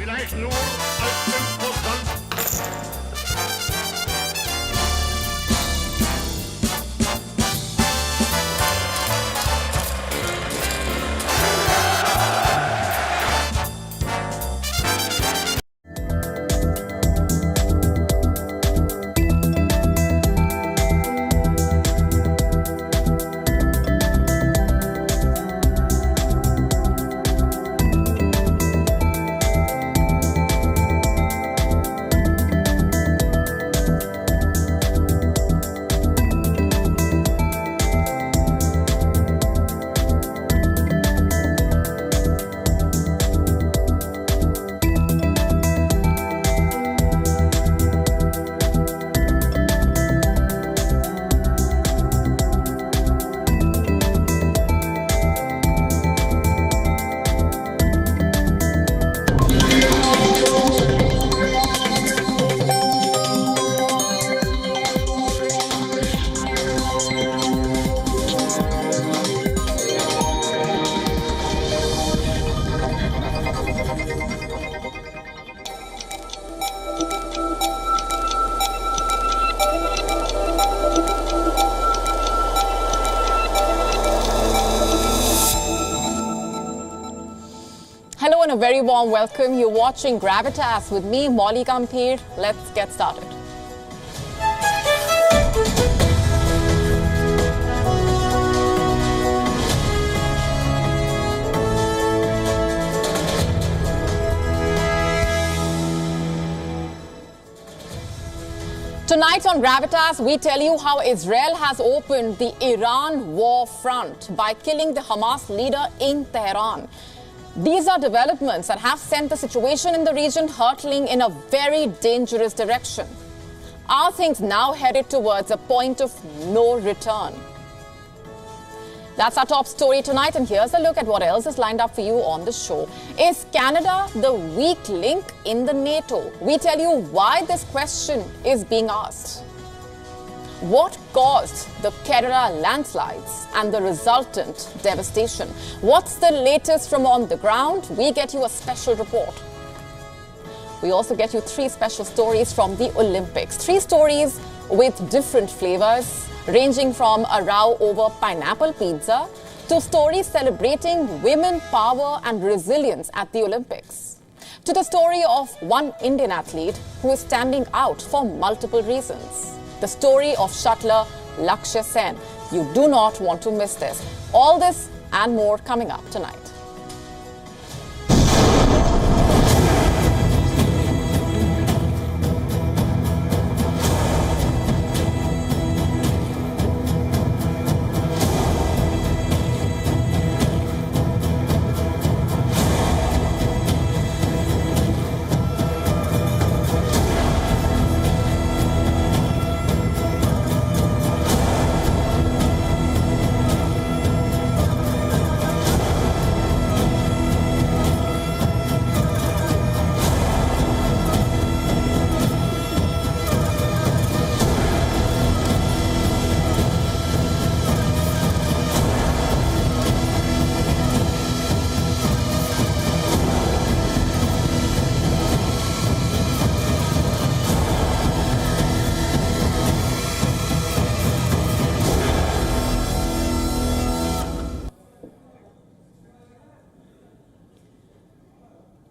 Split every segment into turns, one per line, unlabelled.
vielleicht nur als Impulsant.
Hello and a very warm welcome. You're watching Gravitas with me, Molly Gampir. Let's get started. Tonight on Gravitas, we tell you how Israel has opened the Iran war front by killing the Hamas leader in Tehran. These are developments that have sent the situation in the region hurtling in a very dangerous direction. Are things now headed towards a point of no return? That's our top story tonight, and here's a look at what else is lined up for you on the show. Is Canada the weak link in the NATO? We tell you why this question is being asked. What caused the Kerala landslides and the resultant devastation? What's the latest from on the ground? We get you a special report. We also get you 3 special stories from the Olympics. 3 stories with different flavors, ranging from a row over pineapple pizza to stories celebrating women power and resilience at the Olympics, to the story of one Indian athlete who is standing out for multiple reasons. The story of shuttler Lakshya Sen. You do not want to miss this. All this and more coming up tonight.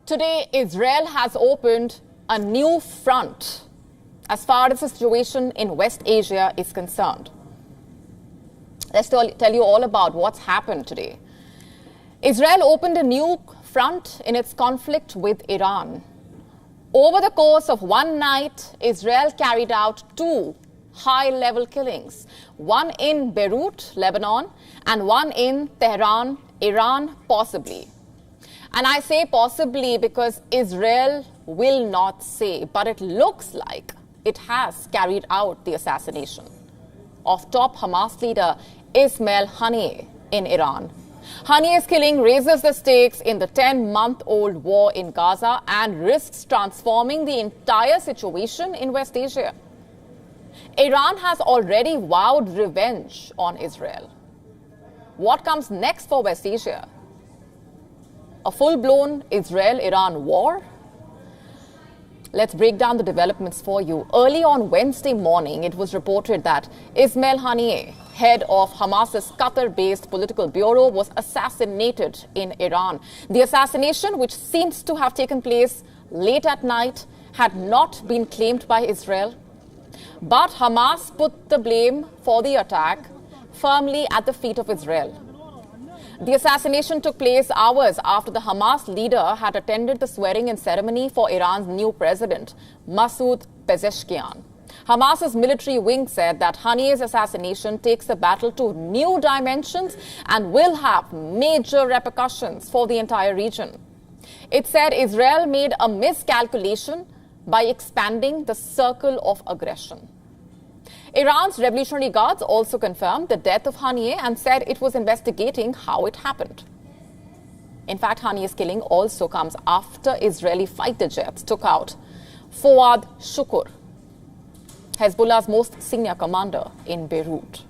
Today, Israel has opened a new front as far as the situation in West Asia is concerned. Let's tell you all about what's happened today. Israel opened a new front in its conflict with Iran. Over the course of one night, Israel carried out 2 high-level killings, one in Beirut, Lebanon, and one in Tehran, Iran, possibly. And I say possibly because Israel will not say, but it looks like it has carried out the assassination of top Hamas leader Ismail Haniyeh in Iran. Haniyeh's killing raises the stakes in the 10-month-old war in Gaza and risks transforming the entire situation in West Asia. Iran has already vowed revenge on Israel. What comes next for West Asia? A full-blown Israel-Iran war? Let's break down the developments for you. Early on Wednesday morning, it was reported that Ismail Haniyeh, head of Hamas's Qatar-based political bureau, was assassinated in Iran. The assassination, which seems to have taken place late at night, had not been claimed by Israel. But Hamas put the blame for the attack firmly at the feet of Israel. The assassination took place hours after the Hamas leader had attended the swearing-in ceremony for Iran's new president, Masoud Pezeshkian. Hamas's military wing said that Haniyeh's assassination takes the battle to new dimensions and will have major repercussions for the entire region. It said Israel made a miscalculation by expanding the circle of aggression. Iran's Revolutionary Guards also confirmed the death of Haniyeh and said it was investigating how it happened. In fact, Haniyeh's killing also comes after Israeli fighter jets took out Fouad Shukur, Hezbollah's most senior commander in Beirut.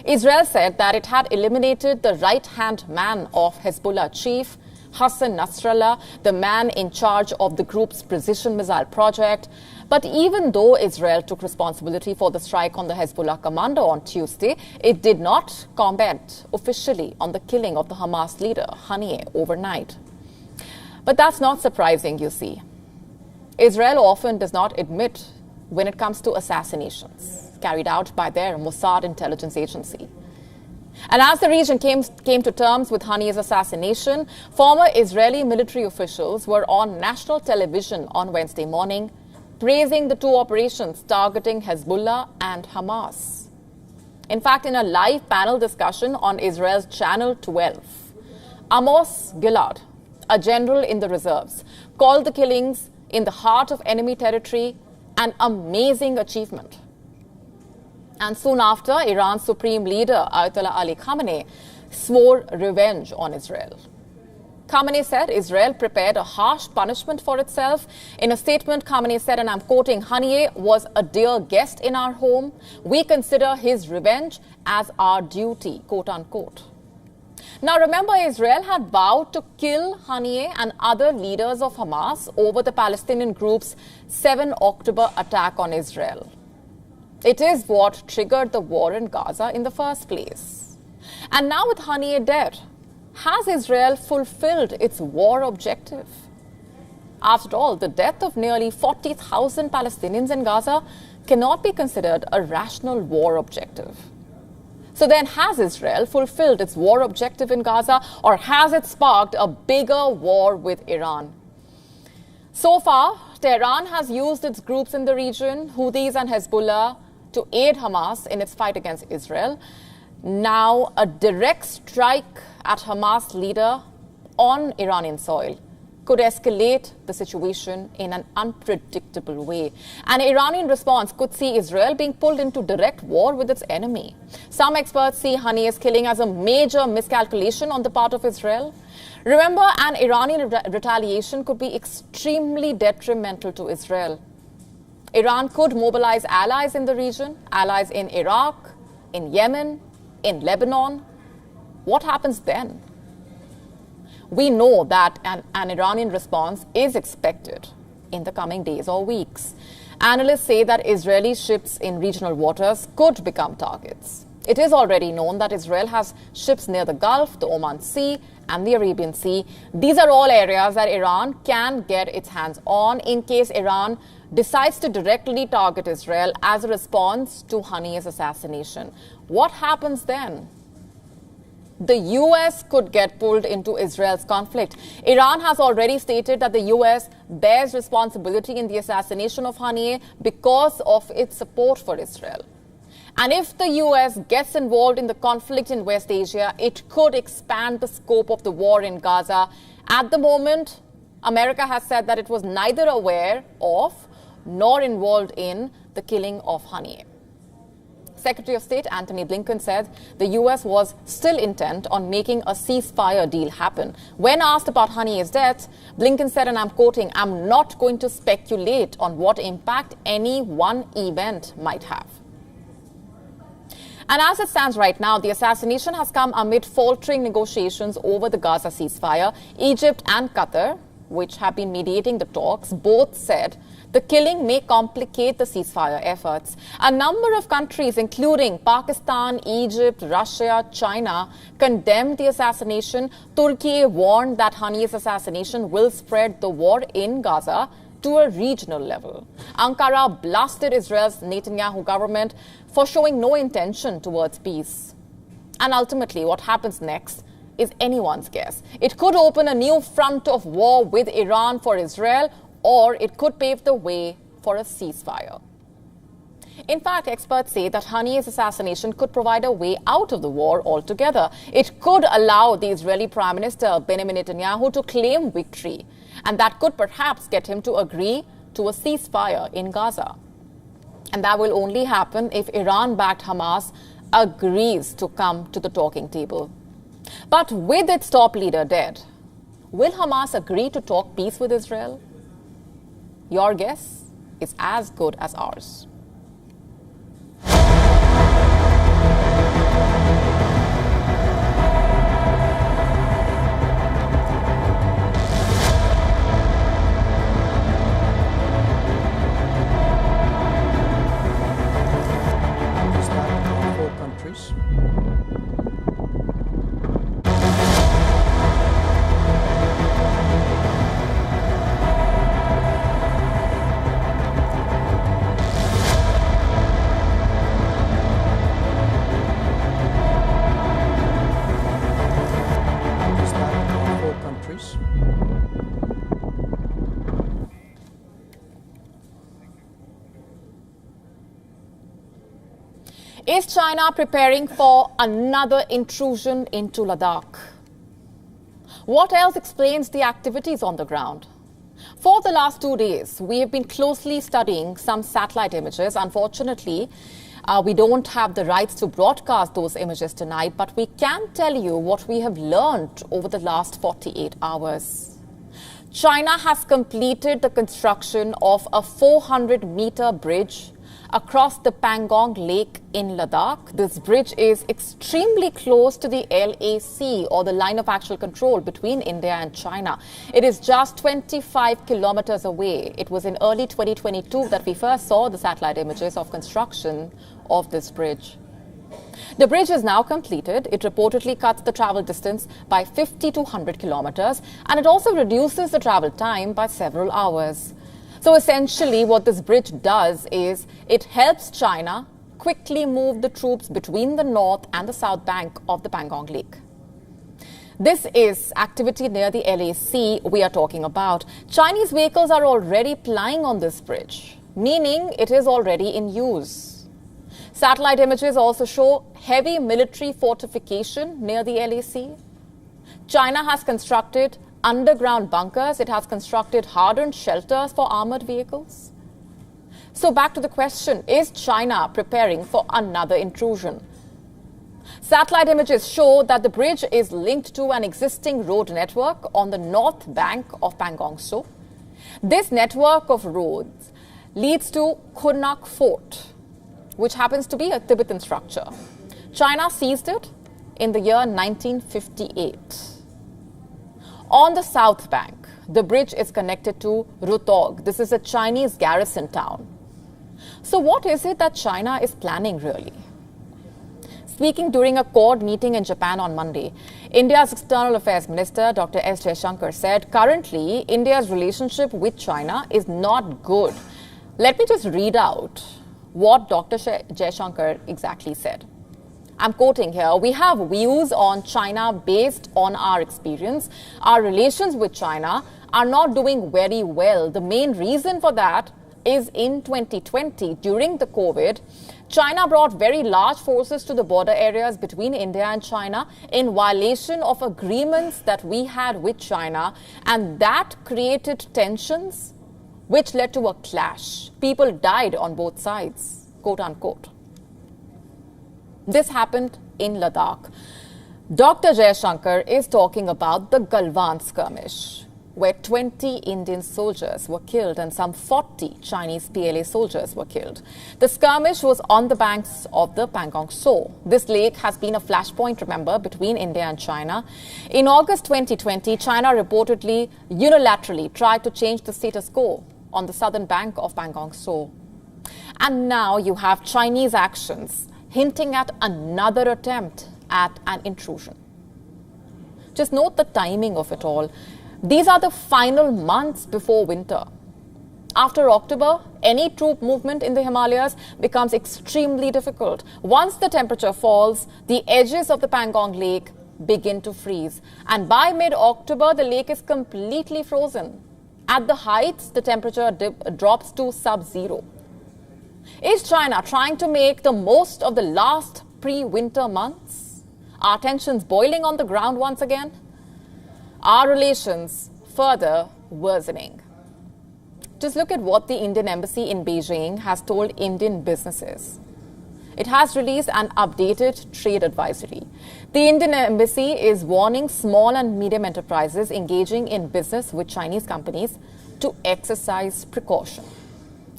Israel said that it had eliminated the right-hand man of Hezbollah chief, Hassan Nasrallah, the man in charge of the group's precision missile project. But even though Israel took responsibility for the strike on the Hezbollah commander on Tuesday, it did not comment officially on the killing of the Hamas leader, Haniyeh, overnight. But that's not surprising, you see. Israel often does not admit when it comes to assassinations carried out by their Mossad intelligence agency. And as the region came to terms with Haniyeh's assassination, former Israeli military officials were on national television on Wednesday morning, praising the two operations targeting Hezbollah and Hamas. In fact, in a live panel discussion on Israel's Channel 12, Amos Gilad, a general in the reserves, called the killings in the heart of enemy territory an amazing achievement. And soon after, Iran's supreme leader, Ayatollah Ali Khamenei, swore revenge on Israel. Khamenei said Israel prepared a harsh punishment for itself. In a statement, Khamenei said, and I'm quoting, "Haniyeh was a dear guest in our home. We consider his revenge as our duty," quote unquote. Now remember, Israel had vowed to kill Haniyeh and other leaders of Hamas over the Palestinian group's 7 October attack on Israel. It is what triggered the war in Gaza in the first place. And now with Haniyeh dead, has Israel fulfilled its war objective? After all, the death of nearly 40,000 Palestinians in Gaza cannot be considered a rational war objective. So then, has Israel fulfilled its war objective in Gaza, or has it sparked a bigger war with Iran? So far, Tehran has used its groups in the region, Houthis and Hezbollah, to aid Hamas in its fight against Israel. Now, a direct strike at Hamas leader on Iranian soil could escalate the situation in an unpredictable way. An Iranian response could see Israel being pulled into direct war with its enemy. Some experts see Haniyeh's killing as a major miscalculation on the part of Israel. Remember, an Iranian retaliation could be extremely detrimental to Israel. Iran could mobilize allies in the region, allies in Iraq, in Yemen, in Lebanon. What happens then? We know that an Iranian response is expected in the coming days or weeks. Analysts say that Israeli ships in regional waters could become targets. It is already known that Israel has ships near the Gulf, the Oman Sea, and the Arabian Sea. These are all areas that Iran can get its hands on in case Iran decides to directly target Israel as a response to Haniyeh's assassination. What happens then? The US could get pulled into Israel's conflict. Iran has already stated that the US bears responsibility in the assassination of Haniyeh because of its support for Israel. And if the US gets involved in the conflict in West Asia, it could expand the scope of the war in Gaza. At the moment, America has said that it was neither aware of nor involved in the killing of Haniyeh. Secretary of State Antony Blinken said the US was still intent on making a ceasefire deal happen. When asked about Haniyeh's death, Blinken said, and I'm quoting, "I'm not going to speculate on what impact any one event might have." And as it stands right now, the assassination has come amid faltering negotiations over the Gaza ceasefire. Egypt and Qatar which have been mediating the talks, both said the killing may complicate the ceasefire efforts. A number of countries, including Pakistan, Egypt, Russia, China, condemned the assassination. Turkey warned that Haniyeh's assassination will spread the war in Gaza to a regional level. Ankara blasted Israel's Netanyahu government for showing no intention towards peace. And ultimately, what happens next is anyone's guess. It could open a new front of war with Iran for Israel, or it could pave the way for a ceasefire. In fact, experts say that Haniyeh's assassination could provide a way out of the war altogether. It could allow the Israeli Prime Minister Benjamin Netanyahu to claim victory, and that could perhaps get him to agree to a ceasefire in Gaza. And that will only happen if Iran-backed Hamas agrees to come to the talking table. But with its top leader dead, will Hamas agree to talk peace with Israel? Your guess is as good as ours. Is China preparing for another intrusion into Ladakh? What else explains the activities on the ground? For the last 2 days, we have been closely studying some satellite images. Unfortunately, we don't have the rights to broadcast those images tonight, but we can tell you what we have learned over the last 48 hours. China has completed the construction of a 400-meter bridge across the Pangong Lake in Ladakh. This bridge is extremely close to the LAC, or the line of actual control between India and China. It is just 25 kilometers away. It was in early 2022 that we first saw the satellite images of construction of this bridge. The bridge is now completed. It reportedly cuts the travel distance by 50 to 100 kilometers, and it also reduces the travel time by several hours. So essentially what this bridge does is it helps China quickly move the troops between the north and the south bank of the Pangong Lake. This is activity near the LAC we are talking about. Chinese vehicles are already plying on this bridge, meaning it is already in use. Satellite images also show heavy military fortification near the LAC. China has constructed underground bunkers. It has constructed hardened shelters for armored vehicles. So back to the question, is China preparing for another intrusion? Satellite images show that the bridge is linked to an existing road network on the north bank of Pangong So. This network of roads leads to Khurnak Fort, which happens to be a Tibetan structure. China seized it in the year 1958. On the south bank, the bridge is connected to Rutog. This is a Chinese garrison town. So what is it that China is planning really? Speaking during a Quad meeting in Japan on Monday, India's External Affairs Minister Dr. S. Jaishankar said currently India's relationship with China is not good. Let me just read out what Dr. Jaishankar exactly said. I'm quoting here, "We have views on China based on our experience. Our relations with China are not doing very well. The main reason for that is in 2020, during the COVID, China brought very large forces to the border areas between India and China in violation of agreements that we had with China, and that created tensions which led to a clash. People died on both sides," quote unquote. This happened in Ladakh. Dr. Jaishankar is talking about the Galwan skirmish, where 20 Indian soldiers were killed and some 40 Chinese PLA soldiers were killed. The skirmish was on the banks of the Pangong Tso. This lake has been a flashpoint, remember, between India and China. In August 2020, China reportedly unilaterally tried to change the status quo on the southern bank of Pangong Tso. And now you have Chinese actions hinting at another attempt at an intrusion. Just note the timing of it all. These are the final months before winter. After October, any troop movement in the Himalayas becomes extremely difficult. Once the temperature falls, the edges of the Pangong Lake begin to freeze. And by mid-October, the lake is completely frozen. At the heights, the temperature drops to sub-zero. Is China trying to make the most of the last pre-winter months? Are tensions boiling on the ground once again? Are relations further worsening? Just look at what the Indian embassy in Beijing has told Indian businesses. It has released an updated trade advisory. The Indian embassy is warning small and medium enterprises engaging in business with Chinese companies to exercise precaution.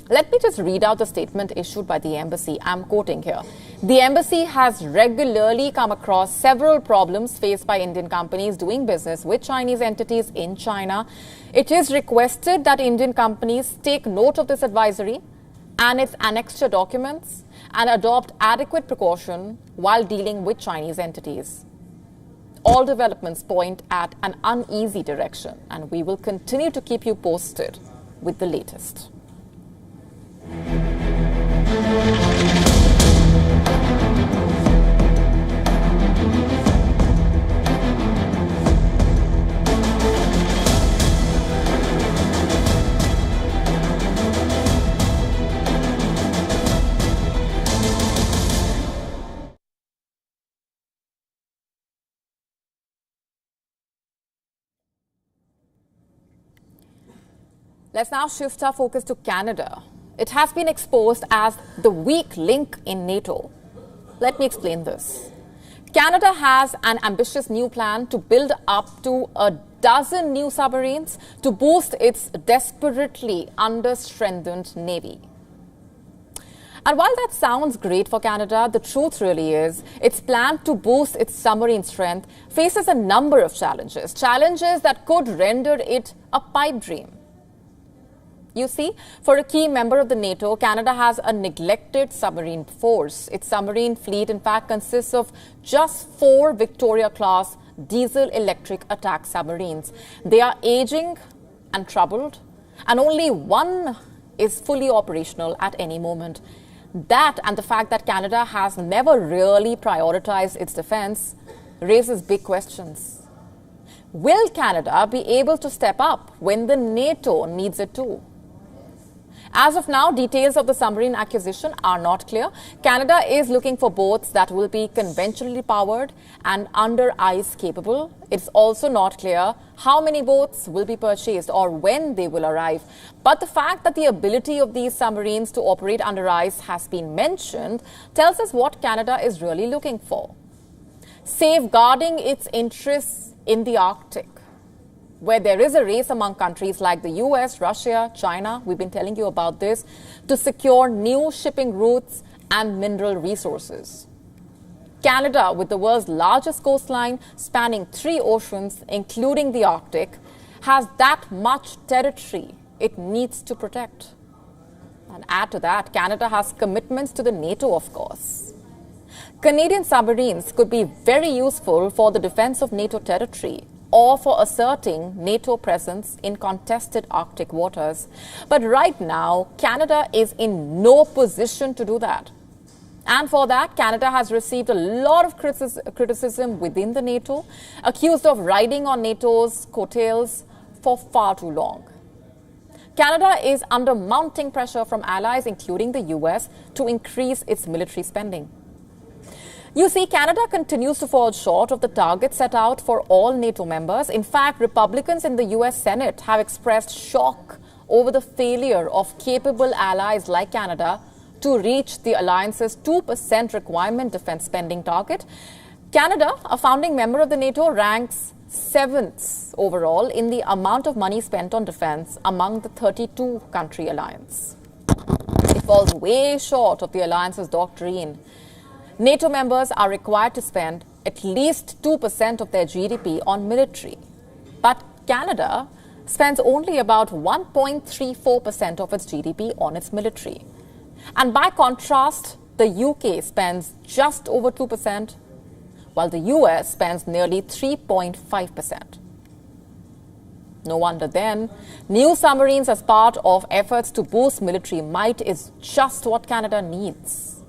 Let me just read out the statement issued by the embassy. I'm quoting here. The embassy has regularly come across several problems faced by Indian companies doing business with Chinese entities in China. It is requested that Indian companies take note of this advisory and its annexure documents and adopt adequate precaution while dealing with Chinese entities. All developments point at an uneasy direction, and we will continue to keep you posted with the latest. Let's now shift our focus to Canada. It has been exposed as the weak link in NATO. Let me explain this. Canada has an ambitious new plan to build up to a dozen new submarines to boost its desperately under-strengthened navy. And while that sounds great for Canada, the truth really is its plan to boost its submarine strength faces a number of challenges that could render it a pipe dream. You see, for a key member of the NATO, Canada has a neglected submarine force. Its submarine fleet, in fact, consists of just 4 Victoria-class diesel-electric attack submarines. They are aging and troubled, and only one is fully operational at any moment. That and the fact that Canada has never really prioritized its defense raises big questions. Will Canada be able to step up when the NATO needs it to? As of now, details of the submarine acquisition are not clear. Canada is looking for boats that will be conventionally powered and under ice capable. It's also not clear how many boats will be purchased or when they will arrive. But the fact that the ability of these submarines to operate under ice has been mentioned tells us what Canada is really looking for. Safeguarding its interests in the Arctic, where there is a race among countries like the US, Russia, China, we've been telling you about this, to secure new shipping routes and mineral resources. Canada, with the world's largest coastline spanning 3 oceans, including the Arctic, has that much territory it needs to protect. And add to that, Canada has commitments to the NATO, of course. Canadian submarines could be very useful for the defense of NATO territory, or for asserting NATO presence in contested Arctic waters. But right now, Canada is in no position to do that. And for that, Canada has received a lot of criticism within the NATO, accused of riding on NATO's coattails for far too long. Canada is under mounting pressure from allies, including the US, to increase its military spending. You see, Canada continues to fall short of the target set out for all NATO members. In fact, Republicans in the US Senate have expressed shock over the failure of capable allies like Canada to reach the alliance's 2% requirement defense spending target. Canada, a founding member of the NATO, ranks 7th overall in the amount of money spent on defense among the 32-country alliance. It falls way short of the alliance's doctrine. NATO members are required to spend at least 2% of their GDP on military. But Canada spends only about 1.34% of its GDP on its military. And by contrast, the UK spends just over 2%, while the US spends nearly 3.5%. No wonder then, new submarines as part of efforts to boost military might is just what Canada needs.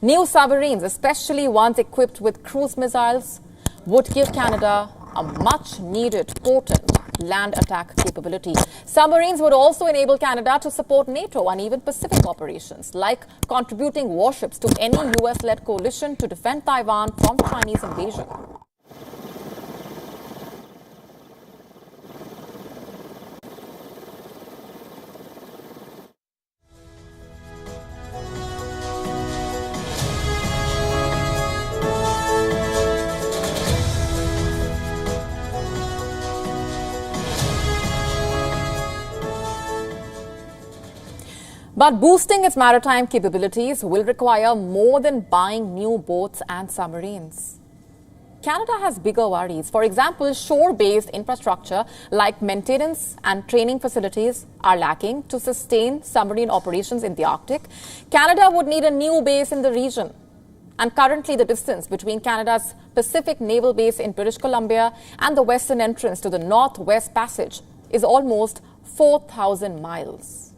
New submarines, especially ones equipped with cruise missiles, would give Canada a much-needed, potent land attack capability. Submarines would also enable Canada to support NATO and even Pacific operations, like contributing warships to any US-led coalition to defend Taiwan from Chinese invasion. But boosting its maritime capabilities will require more than buying new boats and submarines. Canada has bigger worries. For example, shore-based infrastructure like maintenance and training facilities are lacking to sustain submarine operations in the Arctic. Canada would need a new base in the region. And currently, the distance between Canada's Pacific Naval Base in British Columbia and the western entrance to the Northwest Passage is almost 4,000 miles.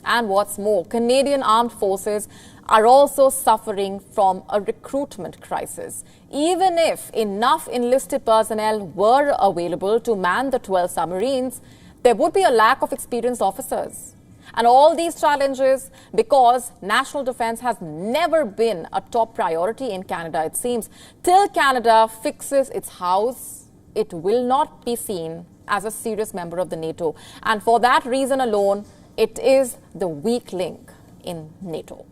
And what's more, Canadian armed forces are also suffering from a recruitment crisis. Even if enough enlisted personnel were available to man the 12 submarines, there would be a lack of experienced officers. And all these challenges because national defense has never been a top priority in Canada, it seems. Till Canada fixes its house, it will not be seen as a serious member of the NATO. And for that reason alone, it is the weak link in NATO.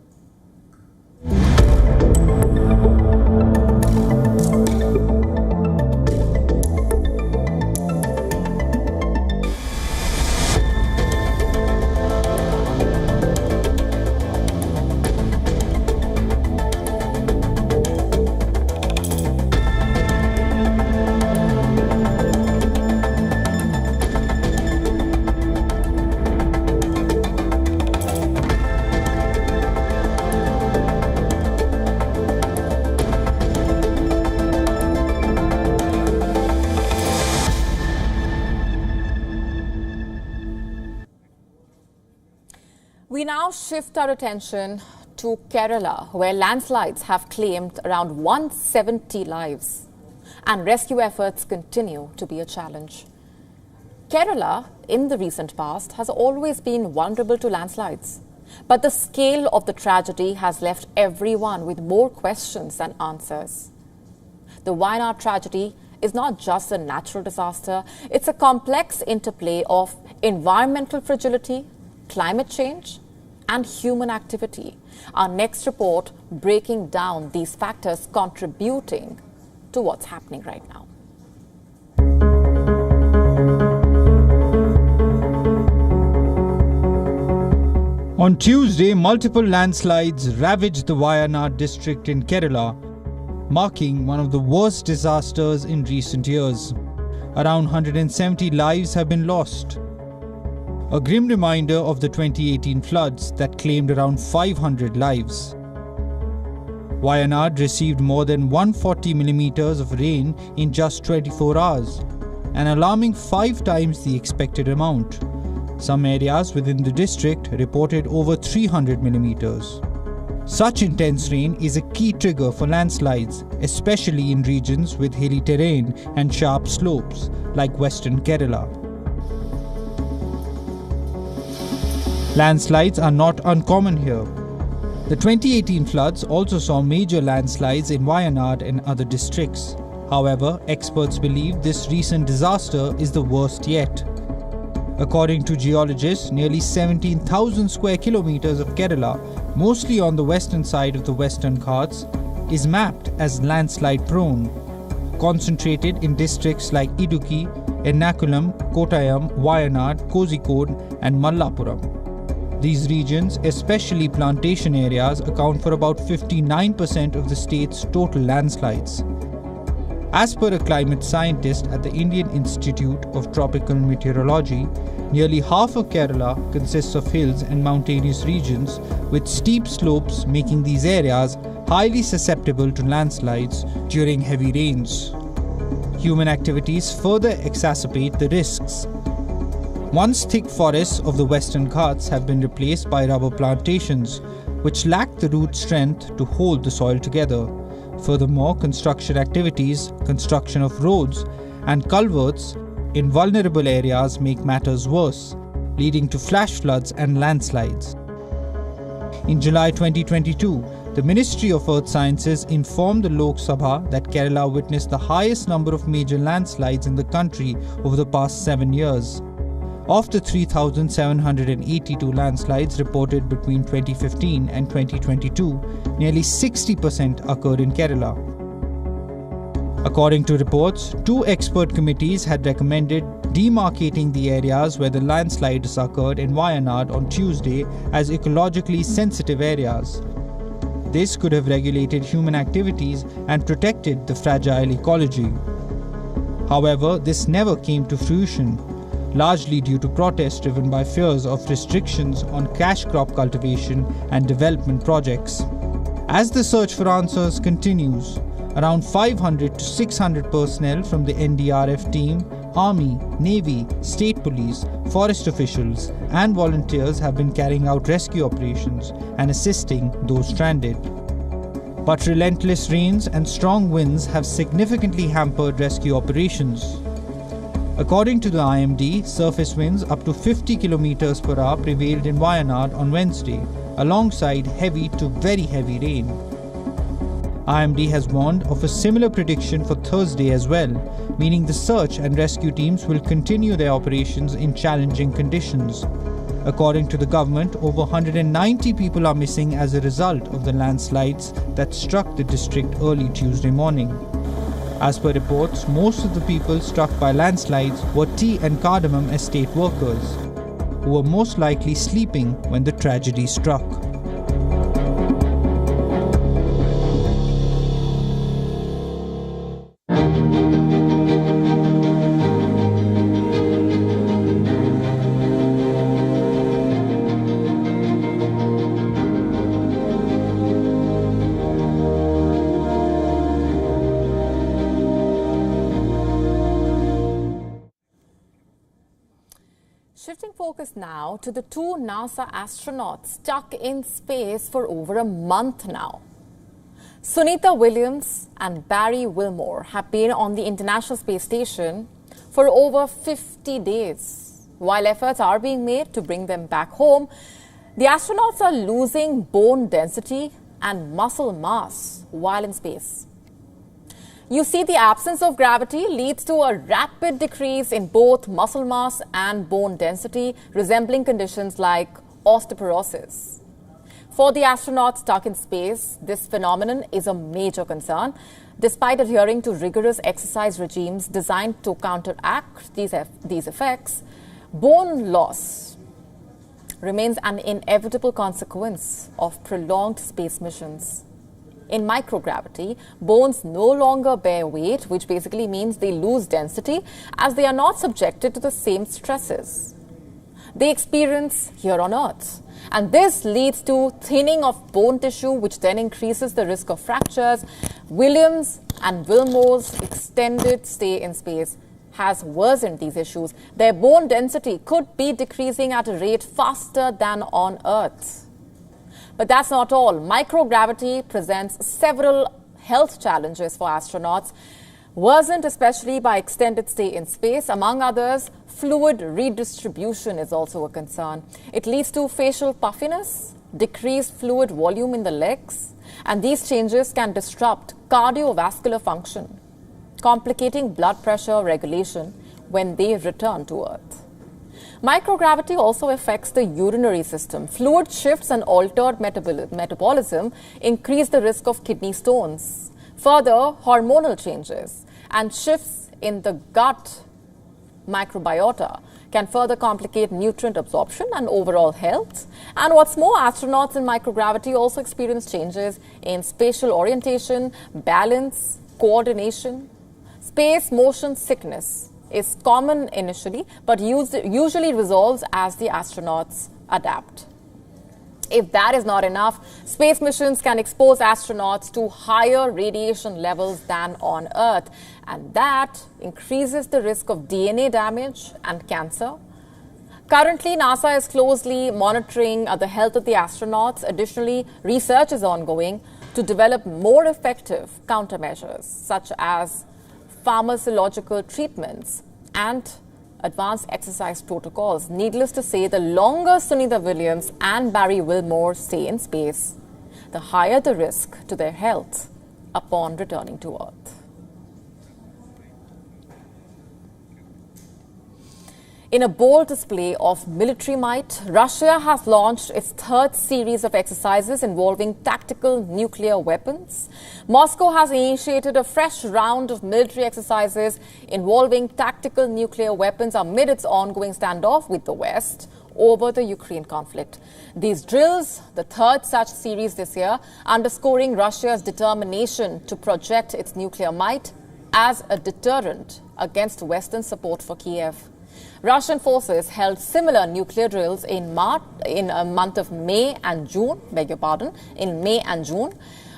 We now shift our attention to Kerala, where landslides have claimed around 170 lives, and rescue efforts continue to be a challenge. Kerala, in the recent past, has always been vulnerable to landslides, but the scale of the tragedy has left everyone with more questions than answers. The Wayanad tragedy is not just a natural disaster, it's a complex interplay of environmental fragility, climate change, and human activity. Our next report breaking down these factors contributing to what's happening right now.
On Tuesday, multiple landslides ravaged the Wayanad district in Kerala, marking one of the worst disasters in recent years. Around 170 lives have been lost. A grim reminder of the 2018 floods that claimed around 500 lives. Wayanad received more than 140 millimeters of rain in just 24 hours, an alarming 5 times the expected amount. Some areas within the district reported over 300 millimeters. Such intense rain is a key trigger for landslides, especially in regions with hilly terrain and sharp slopes like Western Kerala. Landslides are not uncommon here. The 2018 floods also saw major landslides in Wayanad and other districts. However, experts believe this recent disaster is the worst yet. According to geologists, nearly 17,000 square kilometers of Kerala, mostly on the western side of the Western Ghats, is mapped as landslide prone. concentrated in districts like Idukki, Ernakulam, Kottayam, Wayanad, Kozhikode and Mallapuram. These regions, especially plantation areas, account for about 59% of the state's total landslides. As per a climate scientist at the Indian Institute of Tropical Meteorology, nearly half of Kerala consists of hills and mountainous regions with steep slopes, making these areas highly susceptible to landslides during heavy rains. Human activities further exacerbate the risks. Once thick forests of the Western Ghats have been replaced by rubber plantations, which lack the root strength to hold the soil together. Furthermore, construction activities, construction of roads and culverts in vulnerable areas make matters worse, leading to flash floods and landslides. In July 2022, the Ministry of Earth Sciences informed the Lok Sabha that Kerala witnessed the highest number of major landslides in the country over the past 7 years. Of the 3,782 landslides reported between 2015 and 2022, nearly 60% occurred in Kerala. According to reports, 2 expert committees had recommended demarcating the areas where the landslides occurred in Wayanad on Tuesday as ecologically sensitive areas. This could have regulated human activities and protected the fragile ecology. However, this never came to fruition, largely due to protests driven by fears of restrictions on cash crop cultivation and development projects. As the search for answers continues, around 500 to 600 personnel from the NDRF team, Army, Navy, State Police, forest officials and volunteers have been carrying out rescue operations and assisting those stranded. But relentless rains and strong winds have significantly hampered rescue operations. According to the IMD, surface winds up to 50 km per hour prevailed in Wayanad on Wednesday, alongside heavy to very heavy rain. IMD has warned of a similar prediction for Thursday as well, meaning the search and rescue teams will continue their operations in challenging conditions. According to the government, over 190 people are missing as a result of the landslides that struck the district early Tuesday morning. As per reports, most of the people struck by landslides were tea and cardamom estate workers, who were most likely sleeping when the tragedy struck.
Shifting focus now to the 2 NASA astronauts stuck in space for over a month now. Sunita Williams and Barry Wilmore have been on the International Space Station for over 50 days. While efforts are being made to bring them back home, the astronauts are losing bone density and muscle mass while in space. You see, the absence of gravity leads to a rapid decrease in both muscle mass and bone density, resembling conditions like osteoporosis. For the astronauts stuck in space, this phenomenon is a major concern. Despite adhering to rigorous exercise regimes designed to counteract these effects, bone loss remains an inevitable consequence of prolonged space missions. In microgravity, bones no longer bear weight, which basically means they lose density as they are not subjected to the same stresses they experience here on Earth. And this leads to thinning of bone tissue, which then increases the risk of fractures. Williams and Wilmore's extended stay in space has worsened these issues. Their bone density could be decreasing at a rate faster than on Earth. But that's not all. Microgravity presents several health challenges for astronauts, worsened especially by extended stay in space. Among others, fluid redistribution is also a concern. It leads to facial puffiness, decreased fluid volume in the legs, and these changes can disrupt cardiovascular function, complicating blood pressure regulation when they return to Earth. Microgravity also affects the urinary system. Fluid shifts and altered metabolism increase the risk of kidney stones. Further, hormonal changes and shifts in the gut microbiota can further complicate nutrient absorption and overall health. And what's more, astronauts in microgravity also experience changes in spatial orientation, balance, coordination. Space motion sickness is common initially, but usually resolves as the astronauts adapt. If that is not enough, space missions can expose astronauts to higher radiation levels than on Earth, and that increases the risk of DNA damage and cancer. Currently, NASA is closely monitoring the health of the astronauts. Additionally, research is ongoing to develop more effective countermeasures, such as pharmacological treatments and advanced exercise protocols. Needless to say, the longer Sunita Williams and Barry Wilmore stay in space, the higher the risk to their health upon returning to Earth. In a bold display of military might, Russia has launched its third series of exercises involving tactical nuclear weapons. Moscow has initiated a fresh round of military exercises involving tactical nuclear weapons amid its ongoing standoff with the West over the Ukraine conflict. These drills, the third such series this year, underscoring Russia's determination to project its nuclear might as a deterrent against Western support for Kiev. Russian forces held similar nuclear drills in a month of May and June, in May and June.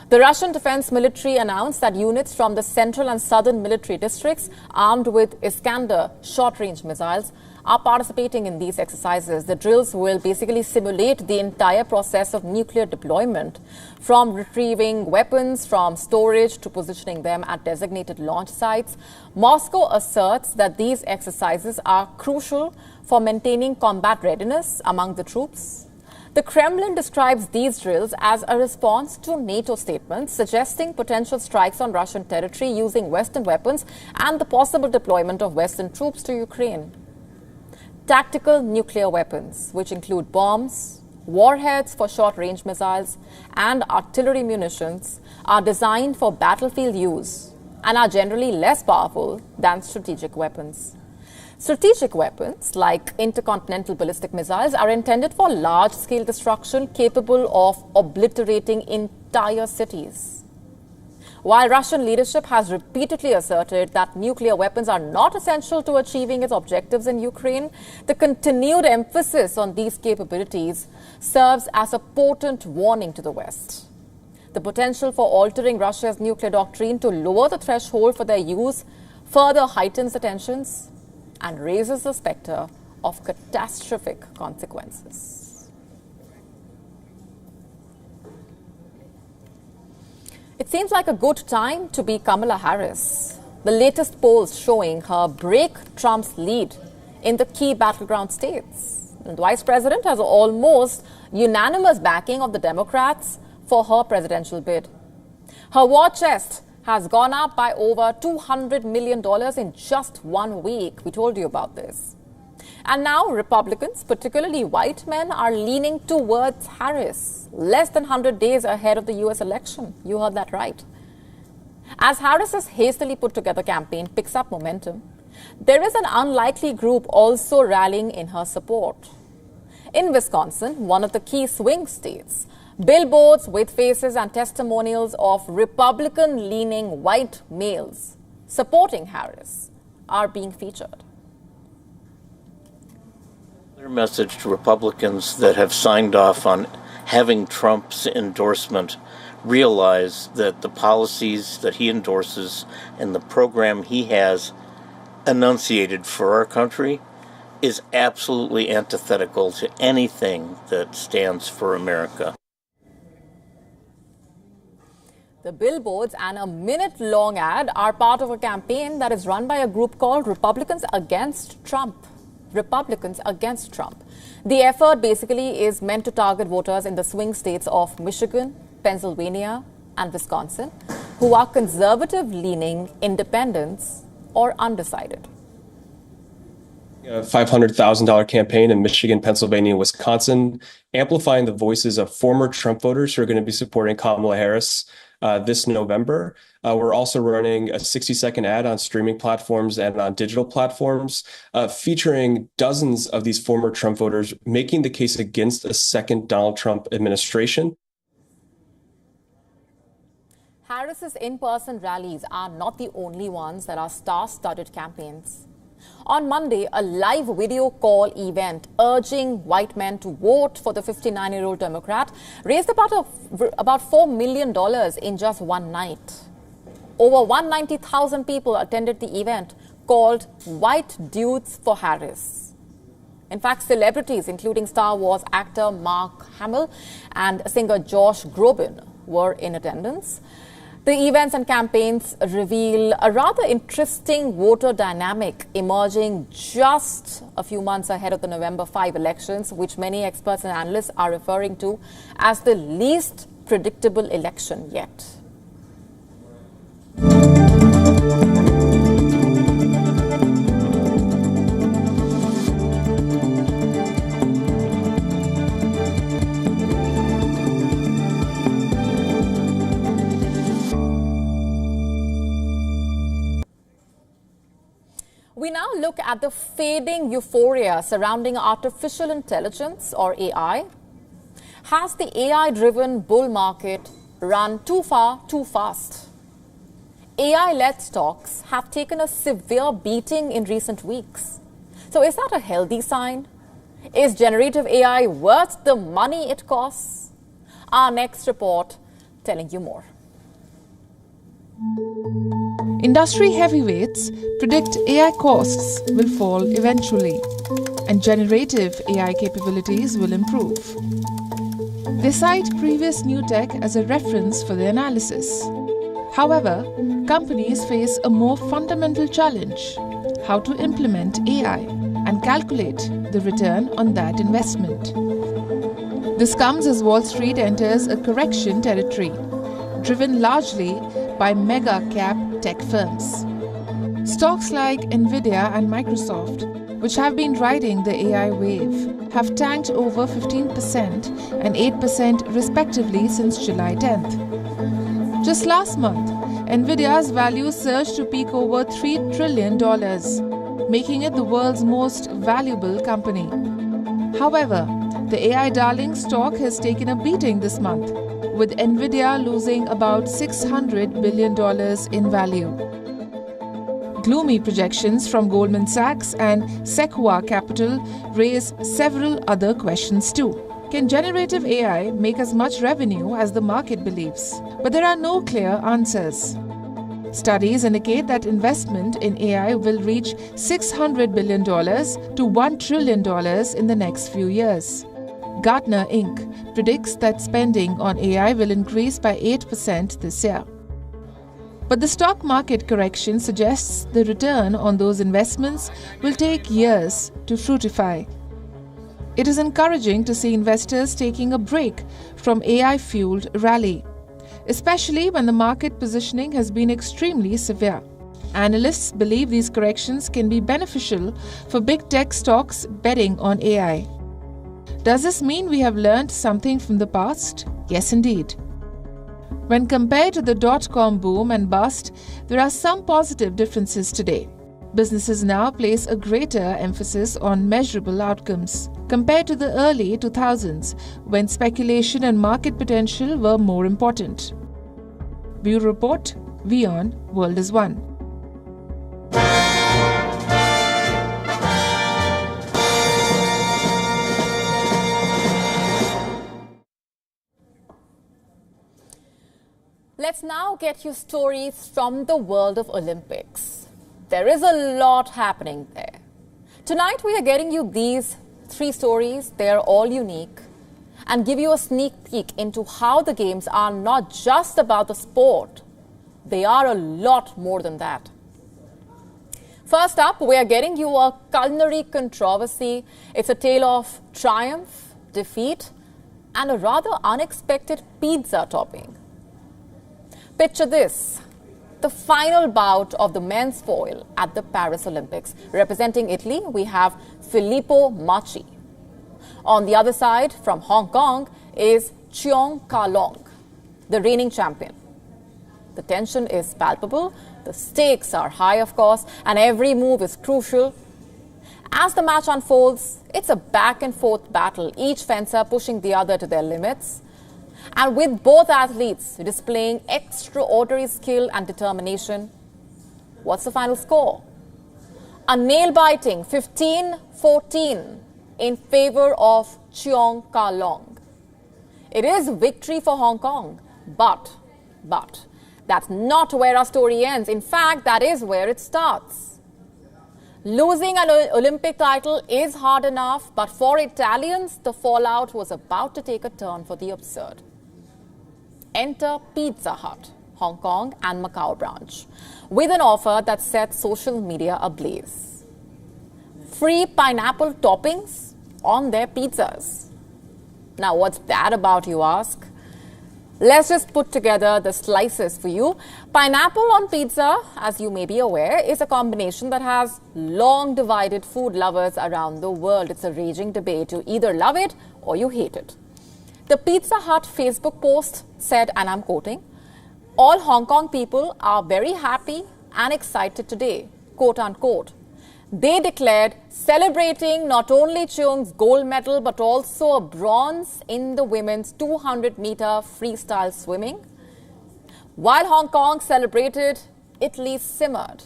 The Russian defense military announced that units from the central and southern military districts armed with Iskander short-range missiles are participating in these exercises. The drills will basically simulate the entire process of nuclear deployment, from retrieving weapons from storage to positioning them at designated launch sites. Moscow asserts that these exercises are crucial for maintaining combat readiness among the troops. The Kremlin describes these drills as a response to NATO statements suggesting potential strikes on Russian territory using Western weapons and the possible deployment of Western troops to Ukraine. Tactical nuclear weapons, which include bombs, warheads for short-range missiles, and artillery munitions, are designed for battlefield use and are generally less powerful than strategic weapons. Strategic weapons, like intercontinental ballistic missiles, are intended for large-scale destruction capable of obliterating entire cities. While Russian leadership has repeatedly asserted that nuclear weapons are not essential to achieving its objectives in Ukraine, the continued emphasis on these capabilities serves as a potent warning to the West. The potential for altering Russia's nuclear doctrine to lower the threshold for their use further heightens the tensions and raises the specter of catastrophic consequences. It seems like a good time to be Kamala Harris. The latest polls showing her break Trump's lead in the key battleground states. And the Vice President has almost unanimous backing of the Democrats for her presidential bid. Her war chest has gone up by over $200 million in just 1 week. We told you about this. And now Republicans, particularly white men, are leaning towards Harris, less than 100 days ahead of the U.S. election. You heard that right. As Harris's hastily put together campaign picks up momentum, there is an unlikely group also rallying in her support. In Wisconsin, one of the key swing states, billboards with faces and testimonials of Republican-leaning white males supporting Harris are being featured.
Their message to Republicans that have signed off on having Trump's endorsement realize that the policies that he endorses and the program he has enunciated for our country is absolutely antithetical to anything that stands for America.
The billboards and a minute-long ad are part of a campaign that is run by a group called Republicans Against Trump. Republicans Against Trump. The effort basically is meant to target voters in the swing states of Michigan, Pennsylvania, and Wisconsin who are conservative-leaning independents or undecided.
A $500,000 campaign in Michigan, Pennsylvania, and Wisconsin, amplifying the voices of former Trump voters who are going to be supporting Kamala Harris. this November. We're also running a 60-second ad on streaming platforms and on digital platforms, featuring dozens of these former Trump voters making the case against a second Donald Trump administration.
Harris's in-person rallies are not the only ones that are star-studded campaigns. On Monday, a live video call event urging white men to vote for the 59-year-old Democrat raised about $4 million in just one night. Over 190,000 people attended the event called White Dudes for Harris. In fact, celebrities including Star Wars actor Mark Hamill and singer Josh Groban were in attendance. The events and campaigns reveal a rather interesting voter dynamic emerging just a few months ahead of the November 5 elections, which many experts and analysts are referring to as the least predictable election yet. We now look at the fading euphoria surrounding artificial intelligence, or AI. Has the AI-driven bull market run too far, too fast? AI-led stocks have taken a severe beating in recent weeks. So is that a healthy sign? Is generative AI worth the money it costs? Our next report telling you more.
Industry heavyweights predict AI costs will fall eventually, and generative AI capabilities will improve. They cite previous new tech as a reference for their analysis. However, companies face a more fundamental challenge: how to implement AI and calculate the return on that investment. This comes as Wall Street enters a correction territory, driven largely by mega-cap tech firms. Stocks like Nvidia and Microsoft, which have been riding the AI wave, have tanked over 15% and 8% respectively since July 10th. Just last month, Nvidia's value surged to peak over $3 trillion, making it the world's most valuable company. However, the AI darling stock has taken a beating this month, with Nvidia losing about $600 billion in value. Gloomy projections from Goldman Sachs and Sequoia Capital raise several other questions too. Can generative AI make as much revenue as the market believes? But there are no clear answers. Studies indicate that investment in AI will reach $600 billion to $1 trillion in the next few years. Gartner Inc. predicts that spending on AI will increase by 8% this year. But the stock market correction suggests the return on those investments will take years to fructify. It is encouraging to see investors taking a break from AI-fueled rally, especially when the market positioning has been extremely severe. Analysts believe these corrections can be beneficial for big tech stocks betting on AI. Does this mean we have learned something from the past? Yes, indeed. When compared to the dot-com boom and bust, there are some positive differences today. Businesses now place a greater emphasis on measurable outcomes, compared to the early 2000s, when speculation and market potential were more important. Bureau Report, WION World is One.
Let's now get you stories from the world of Olympics. There is a lot happening there. Tonight we are getting you these 3 stories. They are all unique and give you a sneak peek into how the games are not just about the sport. They are a lot more than that. First up, we are getting you a culinary controversy. It's a tale of triumph, defeat, and a rather unexpected pizza topping. Picture this: the final bout of the men's foil at the Paris Olympics. Representing Italy, we have Filippo Macchi. On the other side, from Hong Kong, is Cheong Ka Long, the reigning champion. The tension is palpable, the stakes are high, of course, and every move is crucial. As the match unfolds, it's a back and forth battle, each fencer pushing the other to their limits. And with both athletes displaying extraordinary skill and determination, what's the final score? A nail-biting 15-14 in favor of Cheong Ka Long. It is victory for Hong Kong, but that's not where our story ends. In fact, that is where it starts. Losing an Olympic title is hard enough, but for Italians, the fallout was about to take a turn for the absurd. Enter Pizza Hut, Hong Kong and Macau branch, with an offer that set social media ablaze. Free pineapple toppings on their pizzas. Now, what's that about, you ask? Let's just put together the slices for you. Pineapple on pizza, as you may be aware, is a combination that has long divided food lovers around the world. It's a raging debate. You either love it or you hate it. The Pizza Hut Facebook post said, and I'm quoting, "All Hong Kong people are very happy and excited today," quote unquote. They declared celebrating not only Cheong's gold medal but also a bronze in the women's 200-meter freestyle swimming. While Hong Kong celebrated, Italy simmered.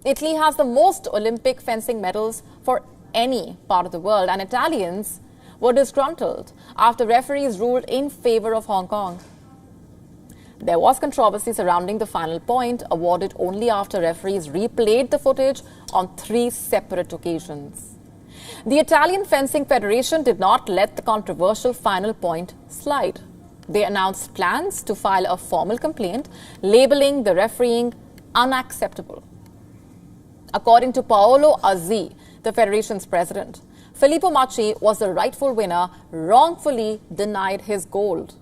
Italy has the most Olympic fencing medals for any part of the world, and Italians were disgruntled after referees ruled in favor of Hong Kong. There was controversy surrounding the final point, awarded only after referees replayed the footage on 3 separate occasions. The Italian Fencing Federation did not let the controversial final point slide. They announced plans to file a formal complaint labeling the refereeing unacceptable. According to Paolo Azzi, the federation's president, Filippo Macchi was the rightful winner, wrongfully denied his gold.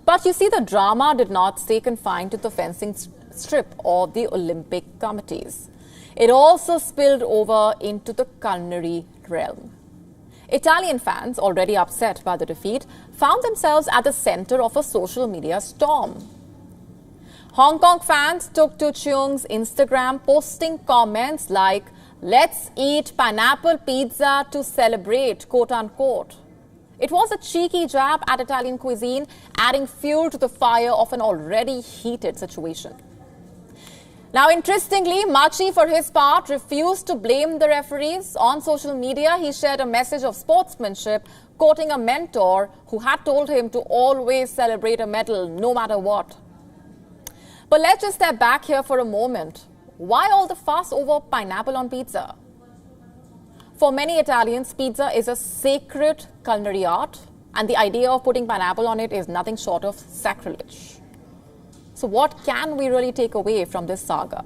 But you see, the drama did not stay confined to the fencing strip or the Olympic committees. It also spilled over into the culinary realm. Italian fans, already upset by the defeat, found themselves at the center of a social media storm. Hong Kong fans took to Cheong's Instagram, posting comments like, "Let's eat pineapple pizza to celebrate," quote unquote. It was a cheeky jab at Italian cuisine, adding fuel to the fire of an already heated situation. Now, interestingly, Macchi, for his part, refused to blame the referees. On social media, he shared a message of sportsmanship, quoting a mentor who had told him to always celebrate a medal, no matter what. But let's just step back here for a moment. Why all the fuss over pineapple on pizza? For many Italians, pizza is a sacred culinary art, and the idea of putting pineapple on it is nothing short of sacrilege. So what can we really take away from this saga?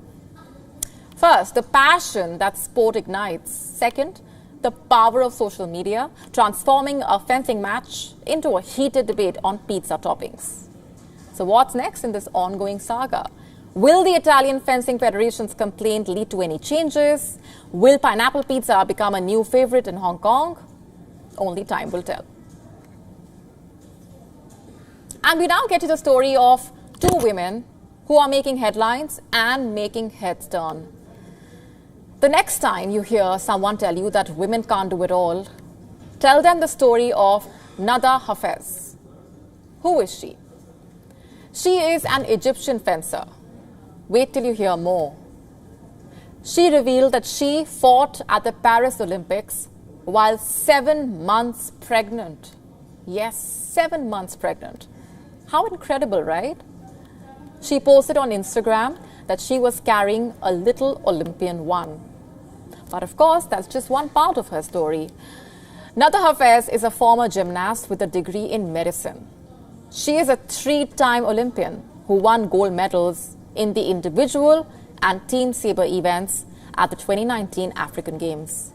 First, the passion that sport ignites. Second, the power of social media, transforming a fencing match into a heated debate on pizza toppings. So what's next in this ongoing saga? Will the Italian Fencing Federation's complaint lead to any changes? Will pineapple pizza become a new favorite in Hong Kong? Only time will tell. And we now get to the story of 2 women who are making headlines and making heads turn. The next time you hear someone tell you that women can't do it all, tell them the story of Nada Hafez. Who is she? She is an Egyptian fencer. Wait till you hear more. She revealed that she fought at the Paris Olympics while 7 months pregnant. Yes, 7 months pregnant. How incredible, right? She posted on Instagram that she was carrying a little Olympian one. But of course, that's just one part of her story. Nada Hafez is a former gymnast with a degree in medicine. She is a 3-time Olympian who won gold medals in the individual and team saber events at the 2019 African Games.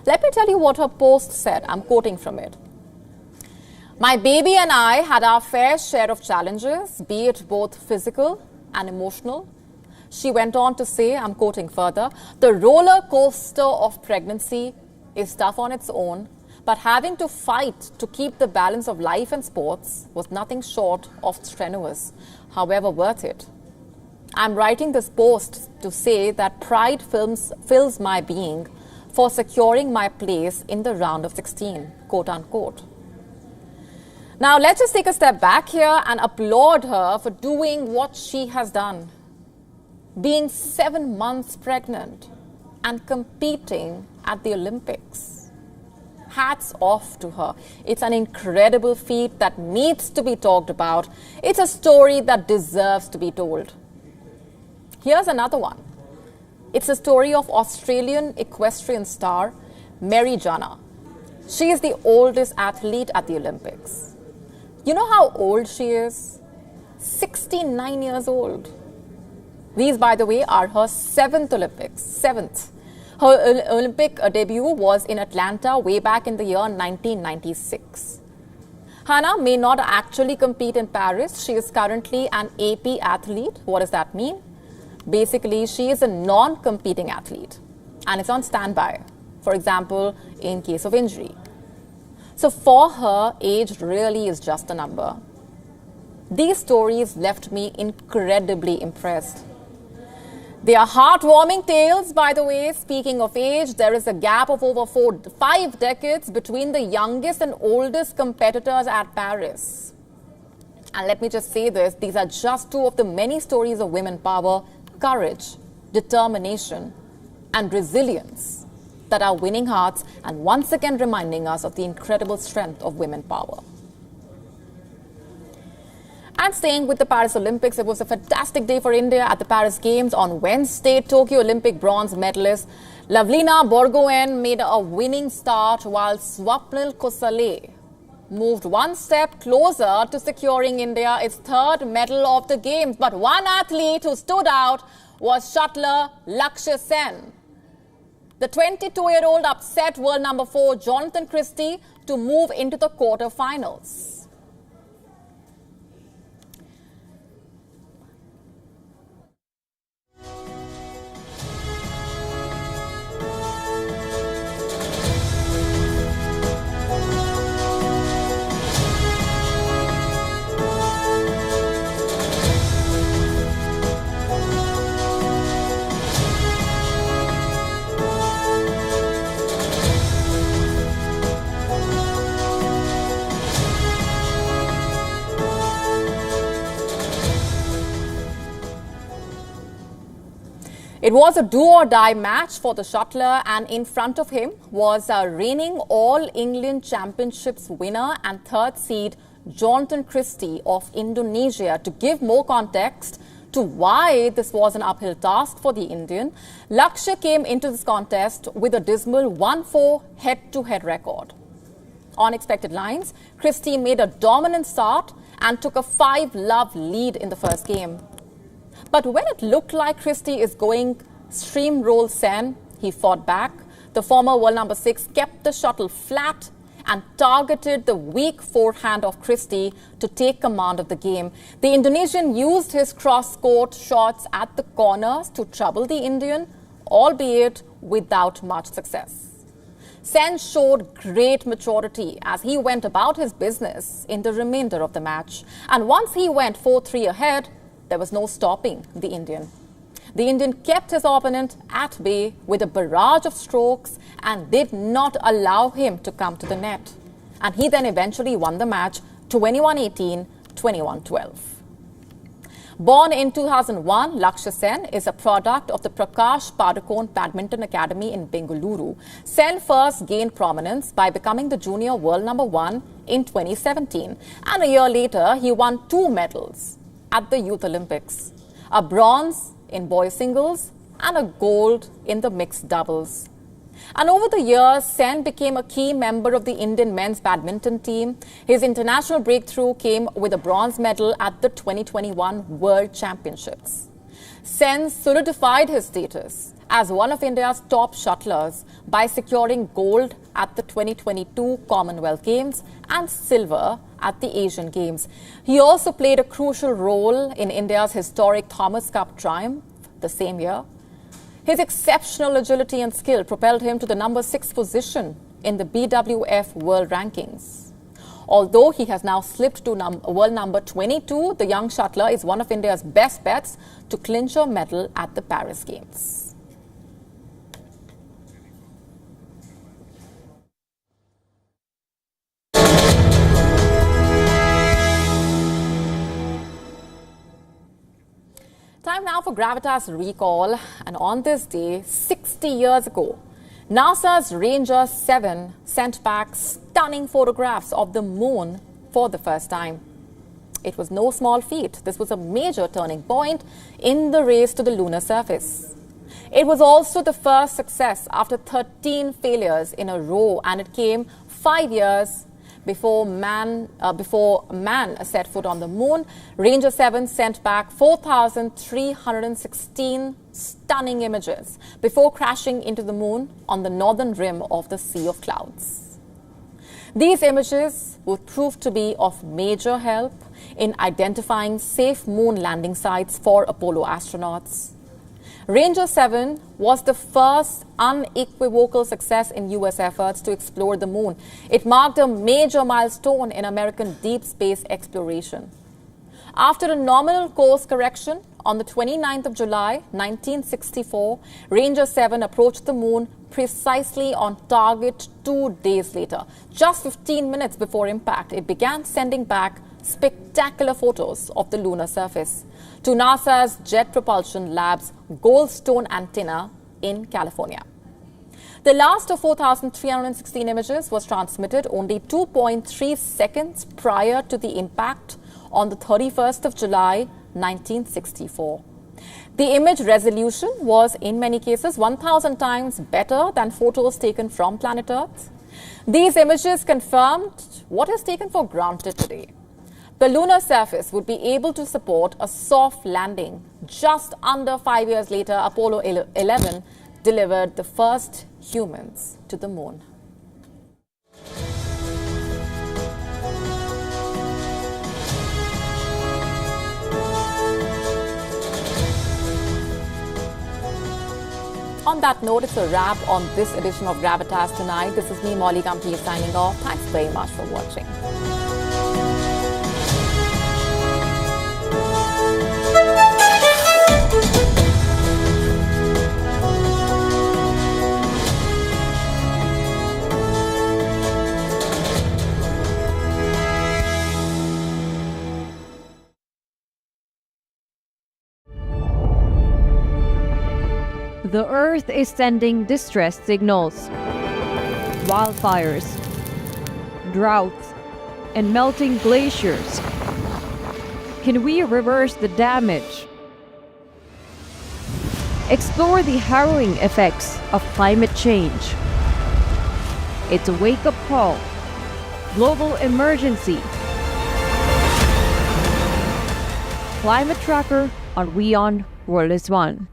Let me tell you what her post said. I'm quoting from it. "My baby and I had our fair share of challenges, be it both physical and emotional." She went on to say, I'm quoting further, "The roller coaster of pregnancy is tough on its own, but having to fight to keep the balance of life and sports was nothing short of strenuous, however worth it. I'm writing this post to say that pride fills my being for securing my place in the round of 16, quote unquote. Now, let's just take a step back here and applaud her for doing what she has done. Being 7 months pregnant and competing at the Olympics. Hats off to her. It's an incredible feat that needs to be talked about. It's a story that deserves to be told. Here's another one. It's the story of Australian equestrian star Mary Jana. She is the oldest athlete at the Olympics. You know how old she is? 69 years old. These, by the way, are her 7th Olympics. 7th. Her Olympic debut was in Atlanta way back in the year 1996. Hannah may not actually compete in Paris. She is currently an AP athlete. What does that mean? Basically, she is a non-competing athlete and is on standby, for example, in case of injury. So for her, age really is just a number. These stories left me incredibly impressed. They are heartwarming tales, by the way. Speaking of age, there is a gap of over 5 decades between the youngest and oldest competitors at Paris. And let me just say this, these are just 2 of the many stories of women power, courage, determination, and resilience that are winning hearts and once again reminding us of the incredible strength of women power. And staying with the Paris Olympics, it was a fantastic day for India at the Paris Games. On Wednesday, Tokyo Olympic bronze medalist Lavlina Borgohain made a winning start, while Swapnil Kosale moved one step closer to securing India its 3rd medal of the Games. But one athlete who stood out was shuttler Lakshya Sen. The 22-year-old upset world number 4 Jonathan Christie to move into the quarterfinals. It was a do-or-die match for the shuttler, and in front of him was reigning All-England Championships winner and 3rd seed Jonathan Christie of Indonesia. To give more context to why this was an uphill task for the Indian, Lakshya came into this contest with a dismal 1-4 head-to-head record. On expected lines, Christie made a dominant start and took a 5-love lead in the first game. But when it looked like Christie is going steamroll Sen, he fought back. The former world number 6 kept the shuttle flat and targeted the weak forehand of Christie to take command of the game. The Indonesian used his cross-court shots at the corners to trouble the Indian, albeit without much success. Sen showed great maturity as he went about his business in the remainder of the match. And once he went 4-3 ahead, there was no stopping the Indian. The Indian kept his opponent at bay with a barrage of strokes and did not allow him to come to the net. And he then eventually won the match 21-18, 21-12. Born in 2001, Lakshya Sen is a product of the Prakash Padukone Badminton Academy in Bengaluru. Sen first gained prominence by becoming the junior world number 1 in 2017. And a year later, he won 2 medals at the Youth Olympics, a bronze in boys singles and a gold in the mixed doubles. And over the years, Sen became a key member of the Indian men's badminton team. His international breakthrough came with a bronze medal at the 2021 World Championships. Sen solidified his status as one of India's top shuttlers by securing gold at the 2022 Commonwealth Games and silver at the Asian Games. He also played a crucial role in India's historic Thomas Cup triumph the same year. His exceptional agility and skill propelled him to the number 6 position in the BWF World Rankings. Although he has now slipped to world number 22, the young shuttler is one of India's best bets to clinch a medal at the Paris Games. Time now for Gravitas Recall, and on this day, 60 years ago, NASA's Ranger 7 sent back stunning photographs of the moon for the first time. It was no small feat. This was a major turning point in the race to the lunar surface. It was also the first success after 13 failures in a row, and it came 5 years before man set foot on the moon. Ranger 7 sent back 4,316 stunning images before crashing into the moon on the northern rim of the Sea of Clouds. These images would prove to be of major help in identifying safe moon landing sites for Apollo astronauts. Ranger 7 was the first unequivocal success in U.S. efforts to explore the moon. It marked a major milestone in American deep space exploration. After a nominal course correction, on the 29th of July, 1964, Ranger 7 approached the moon precisely on target 2 days later. Just 15 minutes before impact, it began sending back spectacular photos of the lunar surface to NASA's Jet Propulsion Lab's Goldstone antenna in California. The last of 4,316 images was transmitted only 2.3 seconds prior to the impact on the 31st of July, 1964. The image resolution was, in many cases, 1,000 times better than photos taken from planet Earth. These images confirmed what is taken for granted today. The lunar surface would be able to support a soft landing. Just under 5 years later, Apollo 11 delivered the first humans to the moon. On that note, it's a wrap on this edition of Gravitas Tonight. This is me, Molly Gambhir, signing off. Thanks very much for watching.
The Earth is sending distress signals. Wildfires, droughts, and melting glaciers. Can we reverse the damage? Explore the harrowing effects of climate change. It's a wake-up call. Global emergency. Climate Tracker on WION World is One.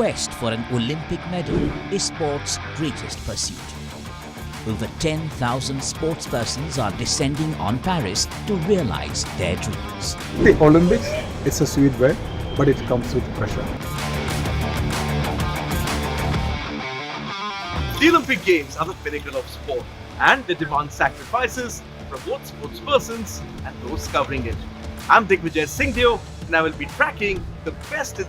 quest for an Olympic medal is sport's greatest pursuit. Over 10,000 sportspersons are descending on Paris to realize their dreams.
The Olympics is a sweet way, but it comes with pressure.
The Olympic Games are the pinnacle of sport, and they demand sacrifices from both sportspersons and those covering it. I'm Digvijay Singhdeo, and I will be tracking the best in